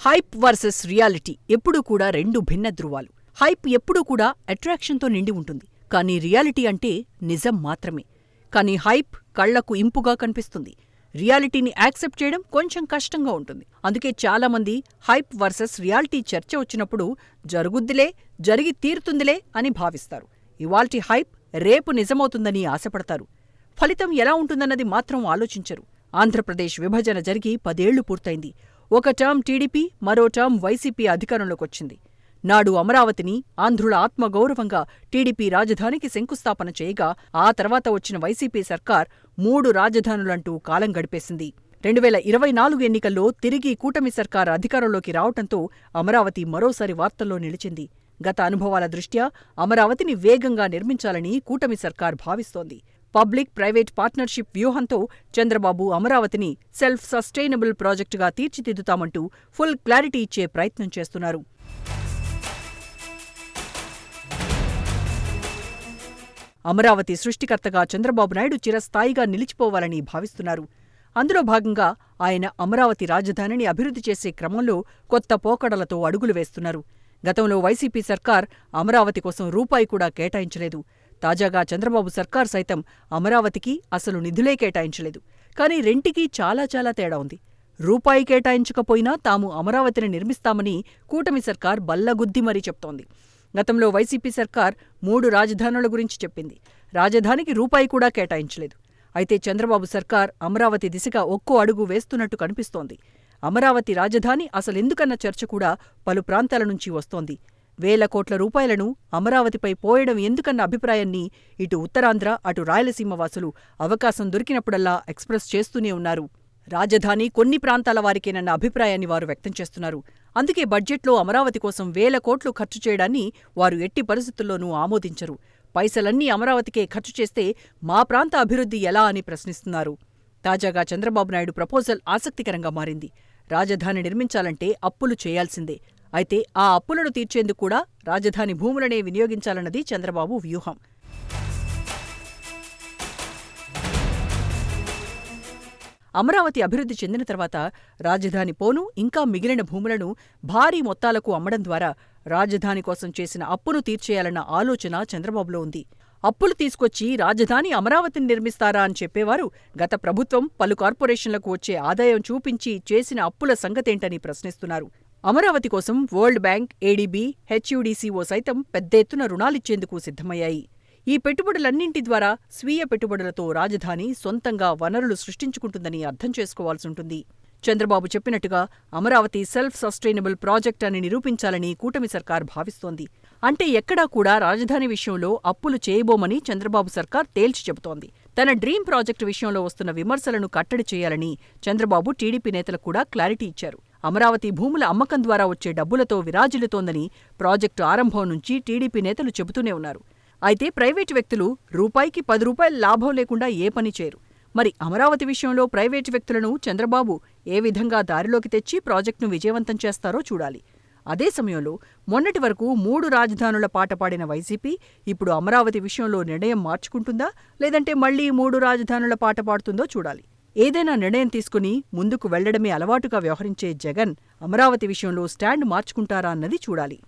Hype versus reality ఎప్పుడూ కూడా రెండు భిన్న ధృవాలు. హైప్ ఎప్పుడూ కూడా అట్రాక్షన్తో నిండి ఉంటుంది, కానీ రియాలిటీ అంటే నిజం మాత్రమే. కానీ హైప్ కళ్లకు ఇంపుగా కనిపిస్తుంది, రియాలిటీని యాక్సెప్ట్ చేయడం కొంచెం కష్టంగా ఉంటుంది. అందుకే చాలామంది హైప్ వర్సెస్ రియాలిటీ చర్చ వచ్చినప్పుడు జరుగుద్దిలే, జరిగి తీరుతుందిలే అని భావిస్తారు. ఇవాల్టి హైప్ రేపు నిజమవుతుందని ఆశపడతారు. ఫలితం ఎలా ఉంటుందన్నది మాత్రం ఆలోచించరు. ఆంధ్రప్రదేశ్ విభజన జరిగి 10 ఏళ్లు పూర్తయింది. ఒక టర్మ్ టీడీపీ, మరో టర్మ్ వైసీపీ అధికారంలోకొచ్చింది. నాడు అమరావతిని ఆంధ్రుల ఆత్మగౌరవంగా టీడీపీ రాజధానికి శంకుస్థాపన చేయగా, ఆ తర్వాత వచ్చిన వైసీపీ సర్కార్ 3 రాజధానులంటూ కాలం గడిపేసింది. 2024 ఎన్నికల్లో తిరిగి కూటమి సర్కార్ అధికారంలోకి రావటంతో అమరావతి మరోసారి వార్తల్లో నిలిచింది. గత అనుభవాల దృష్ట్యా అమరావతిని వేగంగా నిర్మించాలని కూటమి సర్కార్ భావిస్తోంది. పబ్లిక్ ప్రైవేట్ పార్ట్నర్షిప్ వ్యూహంతో చంద్రబాబు అమరావతిని సెల్ఫ్ సస్టైనబుల్ ప్రాజెక్టుగా తీర్చిదిద్దుతామంటూ ఫుల్ క్లారిటీ ఇచ్చే ప్రయత్నం చేస్తున్నారు. అమరావతి సృష్టికర్తగా చంద్రబాబు నాయుడు చిరస్థాయిగా నిలిచిపోవాలని భావిస్తున్నారు. అందులో భాగంగా ఆయన అమరావతి రాజధానిని అభివృద్ధి చేసే క్రమంలో కొత్త పోకడలతో అడుగులు వేస్తున్నారు. గతంలో వైసీపీ సర్కార్ అమరావతి కోసం రూపాయి కూడా కేటాయించలేదు. తాజాగా చంద్రబాబు సర్కార్ సైతం అమరావతికి అసలు నిధులే కేటాయించలేదు. కానీ రెంటికి చాలా తేడా ఉంది. రూపాయి కేటాయించకపోయినా తాము అమరావతిని నిర్మిస్తామని కూటమి సర్కార్ బల్లగుద్ది మరీ చెప్తోంది. గతంలో వైసీపీ సర్కార్ 3 రాజధానుల గురించి చెప్పింది. రాజధానికి రూపాయి కూడా కేటాయించలేదు. అయితే చంద్రబాబు సర్కార్ అమరావతి దిశగా ఒక్కో అడుగు వేస్తున్నట్టు కనిపిస్తోంది. అమరావతి రాజధాని అసలెందుకన్న చర్చ కూడా పలు ప్రాంతాల నుంచి వస్తోంది. వేల కోట్ల రూపాయలను అమరావతిపై పోయడం ఎందుకన్న అభిప్రాయాన్ని ఇటు ఉత్తరాంధ్ర, అటు రాయలసీమ వాసులు అవకాశం దొరికినప్పుడల్లా ఎక్స్ప్రెస్ చేస్తూనే ఉన్నారు. రాజధాని కొన్ని ప్రాంతాల వారికేనన్న అభిప్రాయాన్ని వారు వ్యక్తం చేస్తున్నారు. అందుకే బడ్జెట్లో అమరావతి కోసం వేల కోట్లు ఖర్చు చేయడాన్ని వారు ఎట్టి పరిస్థితుల్లోనూ ఆమోదించరు. పైసలన్నీ అమరావతికే ఖర్చు చేస్తే మా ప్రాంత అభివృద్ధి ఎలా అని ప్రశ్నిస్తున్నారు. తాజాగా చంద్రబాబు నాయుడు ప్రపోజల్ ఆసక్తికరంగా మారింది. రాజధాని నిర్మించాలంటే అప్పులు చేయాల్సిందే. అయితే ఆ అప్పులను తీర్చేందుకు కూడా రాజధాని భూములనే వినియోగించాలన్నది చంద్రబాబు వ్యూహం. అమరావతి అభివృద్ధి చెందిన తర్వాత రాజధాని పోను ఇంకా మిగిలిన భూములను భారీ మొత్తాలకు అమ్మడం ద్వారా రాజధాని కోసం చేసిన అప్పును తీర్చేయాలన్న ఆలోచన చంద్రబాబులో ఉంది. అప్పులు తీసుకొచ్చి రాజధాని అమరావతిని నిర్మిస్తారా అని చెప్పేవారు గత ప్రభుత్వం పలు కార్పొరేషన్లకు వచ్చే ఆదాయం చూపించి చేసిన అప్పుల సంగతేంటని ప్రశ్నిస్తున్నారు. అమరావతి కోసం వరల్డ్ బ్యాంక్, ఏడీబీ, హెచ్యూడీసీఓ సైతం పెద్ద ఎత్తున రుణాలిచ్చేందుకు సిద్ధమయ్యాయి. ఈ పెట్టుబడులన్నింటి ద్వారా స్వీయ పెట్టుబడులతో రాజధాని సొంతంగా వనరులు సృష్టించుకుంటుందని అర్థం చేసుకోవాల్సుంటుంది. చంద్రబాబు చెప్పినట్టుగా అమరావతి సెల్ఫ్ సస్టైనబుల్ ప్రాజెక్ట్ అని నిరూపించాలని కూటమి సర్కార్ భావిస్తోంది. అంటే ఎక్కడా కూడా రాజధాని విషయంలో అప్పులు చేయబోమని చంద్రబాబు సర్కార్ తేల్చి చెబుతోంది. తన డ్రీమ్ ప్రాజెక్టు విషయంలో వస్తున్న విమర్శలను కట్టడి చేయాలని చంద్రబాబు టీడీపీ నేతలకు కూడా క్లారిటీ ఇచ్చారు. అమరావతి భూముల అమ్మకం ద్వారా వచ్చే డబ్బులతో విరాజిల్లుతోందని ప్రాజెక్టు ఆరంభం నుంచి టీడీపీ నేతలు చెబుతూనే ఉన్నారు. అయితే ప్రైవేటు వ్యక్తులు రూపాయికి 10 రూపాయల లాభం లేకుండా ఏ పని చేయరు. మరి అమరావతి విషయంలో ప్రైవేటు వ్యక్తులను చంద్రబాబు ఏ విధంగా దారిలోకి తెచ్చి ప్రాజెక్టును విజయవంతం చేస్తారో చూడాలి. అదే సమయంలో మొన్నటి వరకు 3 రాజధానుల పాట పాడిన వైసీపీ ఇప్పుడు అమరావతి విషయంలో నిర్ణయం మార్చుకుంటుందా, లేదంటే మళ్లీ 3 రాజధానుల పాట పాడుతుందో చూడాలి. ఏదైనా నిర్ణయం తీసుకుని ముందుకు వెళ్లడమే అలవాటుగా వ్యవహరించే జగన్ అమరావతి విషయంలో స్టాండ్ మార్చుకుంటారా అన్నది చూడాలి.